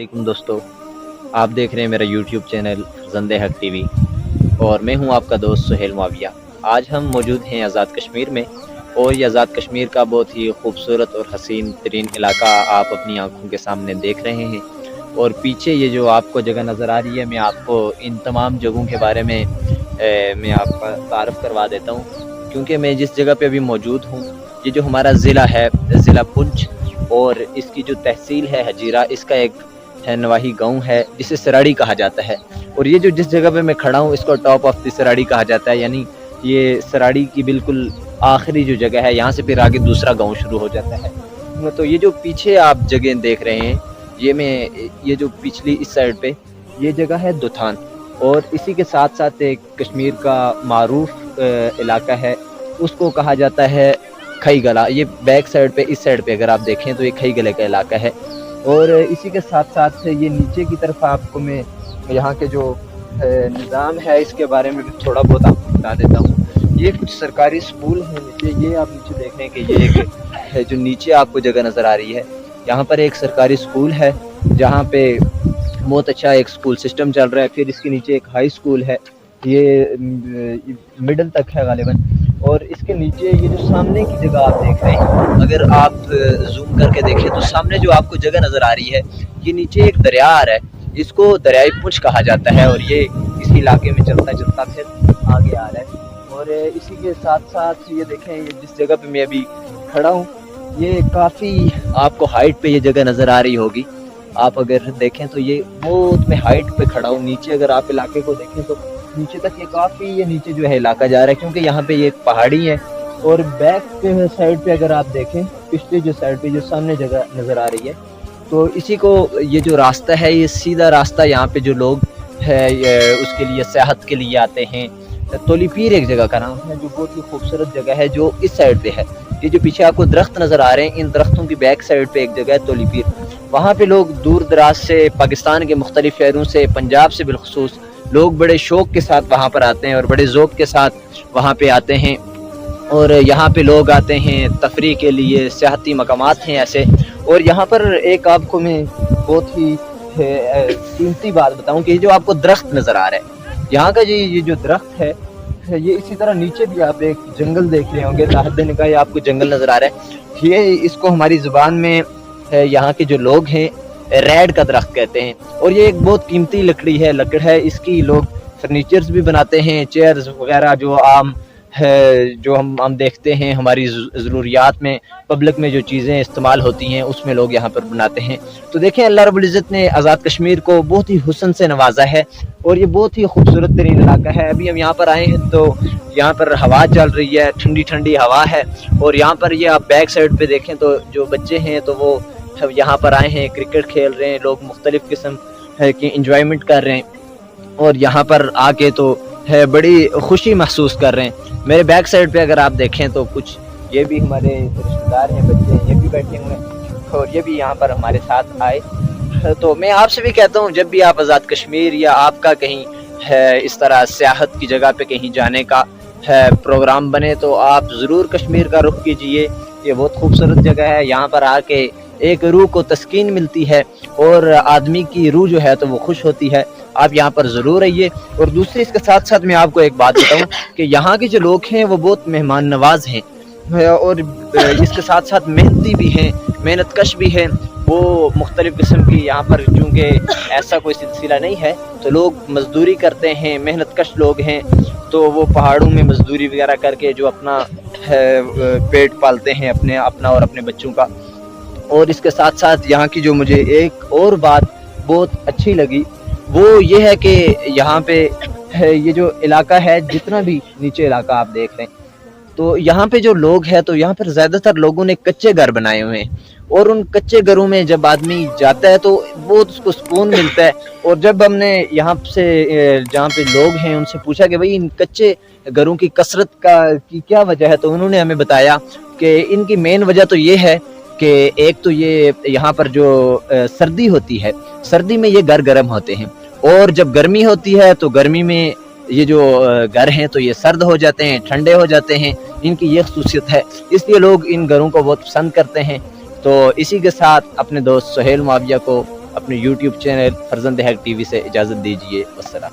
वालेकुम दोस्तों, आप देख रहे हैं मेरा यूट्यूब चैनल ज़ंदे हक टीवी और मैं हूं आपका दोस्त सुहेल मुआविया। आज हम मौजूद हैं आज़ाद कश्मीर में और ये आज़ाद कश्मीर का बहुत ही खूबसूरत और हसीन तरीन इलाका आप अपनी आंखों के सामने देख रहे हैं। और पीछे ये जो आपको जगह नज़र आ रही है, मैं आपको इन तमाम जगहों के बारे में मैं आपका तारफ़ करवा देता हूँ, क्योंकि मैं जिस जगह पे अभी मौजूद हूँ, ये जो हमारा ज़िला है, ज़िला पुंछ, और इसकी जो तहसील है हजीरा, इसका एक है नवाही गांव है जिसे सराड़ी कहा जाता है। और ये जो जिस जगह पे मैं खड़ा हूँ, इसको टॉप ऑफ द सराड़ी कहा जाता है, यानी ये सराड़ी की बिल्कुल आखिरी जो जगह है, यहाँ से फिर आगे दूसरा गांव शुरू हो जाता है। तो ये जो पीछे आप जगह देख रहे हैं, ये जो पिछली इस साइड पे ये जगह है दुथान, और इसी के साथ साथ एक कश्मीर का मारूफ इलाका है, उसको कहा जाता है खई गला। ये बैक साइड पे, इस साइड पे अगर आप देखें तो ये खई गले का इलाका है। और इसी के साथ साथ ये नीचे की तरफ आपको मैं यहाँ के जो निज़ाम है इसके बारे में भी थोड़ा बहुत आपको बता देता हूँ। ये कुछ सरकारी स्कूल हैं नीचे, ये आप नीचे देख रहे हैं कि ये एक है जो नीचे आपको जगह नज़र आ रही है, यहाँ पर एक सरकारी स्कूल है जहाँ पे बहुत अच्छा एक स्कूल सिस्टम चल रहा है। फिर इसके नीचे एक हाई स्कूल है, ये मिडिल तक है गालिबन। और इसके नीचे ये जो सामने की जगह आप देख रहे हैं, अगर आप जूम करके देखें तो सामने जो आपको जगह नज़र आ रही है, ये नीचे एक दरिया आ रहा है, इसको दरियाई पुंछ कहा जाता है, और ये इसी इलाके में चलता चलता फिर आगे आ रहा है। और इसी के साथ साथ ये देखें, ये जिस जगह पे मैं अभी खड़ा हूँ, ये काफ़ी आपको हाइट पे ये जगह नज़र आ रही होगी। आप अगर देखें तो ये बहुत मैं हाइट पे खड़ा हूँ। नीचे अगर आप इलाके को देखें तो नीचे तक ये काफ़ी ये नीचे जो है इलाका जा रहा है, क्योंकि यहाँ पे ये एक पहाड़ी है। और बैक पे साइड पे अगर आप देखें, पिछले जो साइड पे जो सामने जगह नज़र आ रही है, तो इसी को ये जो रास्ता है, ये सीधा रास्ता यहाँ पे जो लोग है उसके लिए सेहत के लिए आते हैं। तोलीपीर एक जगह का नाम है, जो बहुत ही खूबसूरत जगह है, जो इस साइड पे है। ये जो पीछे आपको दरख्त नज़र आ रहे हैं, इन दरख्तों की बैक साइड पे एक जगह है तोलीपीर। वहाँ पे लोग दूर दराज से, पाकिस्तान के मुख्तलिफ शहरों से, पंजाब से बिलखुसूस लोग बड़े शौक़ के साथ वहाँ पर आते हैं और बड़े ज़ौक़ के साथ वहाँ पे आते हैं। और यहाँ पे लोग आते हैं तफरीह के लिए, सियाहती मकामात हैं ऐसे। और यहाँ पर एक आपको मैं बहुत ही कीमती बात बताऊँ कि जो आपको दरख्त नज़र आ रहा है, यहाँ का ये जो दरख्त है, ये इसी तरह नीचे भी आप एक जंगल देख रहे होंगे, लाहदन का ये आपको जंगल नज़र आ रहा है। ये इसको हमारी ज़ुबान में यहाँ के जो लोग हैं रेड का दरख्त कहते हैं, और ये एक बहुत कीमती लकड़ है। इसकी लोग फर्नीचर्स भी बनाते हैं, चेयर्स वगैरह जो आम है, जो हम देखते हैं हमारी ज़रूरियात में, पब्लिक में जो चीज़ें इस्तेमाल होती हैं, उसमें लोग यहाँ पर बनाते हैं। तो देखें, अल्लाह रब्बुल इज़्ज़त ने आज़ाद कश्मीर को बहुत ही हुस्न से नवाजा है, और ये बहुत ही खूबसूरत तरीन इलाका है। अभी हम यहाँ पर आए हैं तो यहाँ पर हवा चल रही है, ठंडी ठंडी हवा है। और यहाँ पर ये आप बैक साइड पे देखें तो जो बच्चे हैं तो वो यहाँ पर आए हैं, क्रिकेट खेल रहे हैं, लोग मुख्तलिफ़ किस्म की इंजॉयमेंट कर रहे हैं, और यहाँ पर आके तो है बड़ी खुशी महसूस कर रहे हैं। मेरे बैक साइड पे अगर आप देखें तो कुछ ये भी हमारे रिश्तेदार हैं, बच्चे हैं, ये भी बैठे हुए हैं, और ये भी यहाँ पर हमारे साथ आए। तो मैं आपसे भी कहता हूँ, जब भी आप आज़ाद कश्मीर या आपका कहीं है इस तरह सियाहत की जगह पे कहीं जाने का है प्रोग्राम बने, तो आप ज़रूर कश्मीर का रुख कीजिए। ये बहुत खूबसूरत जगह है, यहाँ पर आके एक रूह को तस्कीन मिलती है, और आदमी की रूह जो है तो वो खुश होती है। आप यहाँ पर ज़रूर आइए। और दूसरी इसके साथ साथ मैं आपको एक बात बताऊँ कि यहाँ के जो लोग हैं वो बहुत मेहमान नवाज हैं, और इसके साथ साथ मेहनती भी हैं, मेहनत कश भी हैं। वो मुख्तलिफ़ किस्म की यहाँ पर, चूँकि ऐसा कोई सिलसिला नहीं है, तो लोग मज़दूरी करते हैं, मेहनत कश लोग हैं। तो वो पहाड़ों में मज़दूरी वगैरह करके जो अपना पेट पालते हैं, अपना और अपने बच्चों का। और इसके साथ साथ यहाँ की जो मुझे एक और बात बहुत अच्छी लगी, वो ये है कि यहाँ पे ये जो इलाका है, जितना भी नीचे इलाका आप देख रहे हैं, तो यहाँ पे जो लोग हैं, तो यहाँ पर ज़्यादातर लोगों ने कच्चे घर बनाए हुए हैं। और उन कच्चे घरों में जब आदमी जाता है तो बहुत उसको सुकून मिलता है। और जब हमने यहाँ से जहाँ पे लोग हैं उनसे पूछा कि भाई इन कच्चे घरों की कसरत की क्या वजह है, तो उन्होंने हमें बताया कि इनकी मेन वजह तो ये है कि एक तो ये यहाँ पर जो सर्दी होती है, सर्दी में ये घर गर्म होते हैं, और जब गर्मी होती है तो गर्मी में ये जो घर हैं तो ये सर्द हो जाते हैं, ठंडे हो जाते हैं। इनकी ये खसूसियत है, इसलिए लोग इन घरों को बहुत पसंद करते हैं। तो इसी के साथ अपने दोस्त सुहेल मुआविया को اپنے یوٹیوب چینل فرزند حق ٹی وی سے اجازت دیجیے، والسلام۔